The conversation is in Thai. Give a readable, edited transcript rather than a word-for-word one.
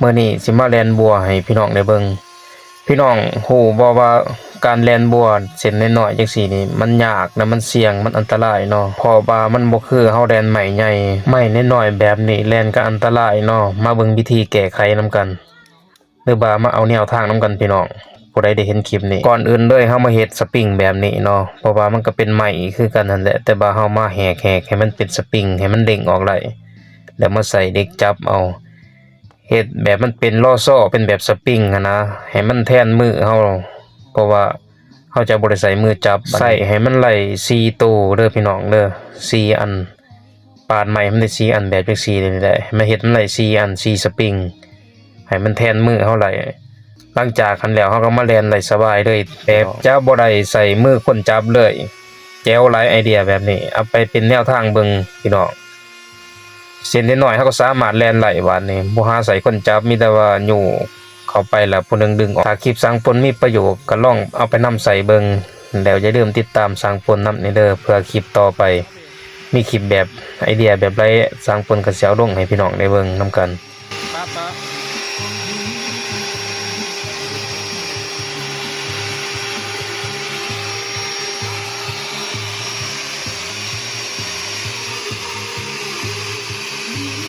มื้อนี้สิมาแล่นบัวให้พี่น้องได้เบิ่งพี่น้องฮู้บ่ว่าการแล่นบัวเส้นน้อยๆจังซี่นี่มันยากนะมันเสี่ยงมันอันตรายเนาะเพราะว่ามันบ่คือเฮาแล่นไม้ใหญ่ไม้น้อยๆแบบนี้แล่นก็อันตรายเนาะมาเบิ่งวิธีแก้ไขนำกันหรือว่ามาเอาแนวทางนำกันพี่น้องผู้ใดได้เห็นคลิปนี้ก่อนอื่นเลยเฮามาเฮ็ดสปริงแบบนี้เนาะเพราะว่ามันก็เป็นไม้คือกันนั่นแหละแต่ว่าเฮามาแหกให้มันเป็นสปริงให้มันเด้งออกได้แล้วมาใส่เด็กจับเอาเฮ็ดแบบมันเป็นล้อซ้อเป็นแบบสปริงนะให้มันแทนมือเฮาเพราะว่าเฮาจะบ่ได้ใส่มือจับใส่ให้มันไหล4ตัวเด้อพี่น้องเด้อ4อันปาดไม้มันได้4อันแบบจังซี่นี่แหละมาเฮ็ดมันไหล4อัน4สปริงให้มันแทนมือเฮาไหลหลังจากคันแล้วเฮาก็มาแล่นไหลสบายเลยแบบจะบ่ได้ใส่มือคนจับเลยแจ๋วหลายไอเดียแบบนี้เอาไปเป็นแนวทางเบิ่งพี่น้องเส้นน้อยๆเฮาก็สามารถแล่นไหลบาดนี้บ่หาใส่คนจับมีแต่ว่าอยู่เข้าไปแล้วผู้นึงดึงออกถ้าคลิปสังพลมีประโยชน์ก็ลองเอาไปนำใส่เบิ่งแล้วอย่าลืมติดตามสังพลนำนี่เด้อเพื่อคลิปต่อไปมีคลิปแบบไอเดียแบบไรสังพลก็สิเอาลงให้พี่น้องได้เบิ่งนำกัน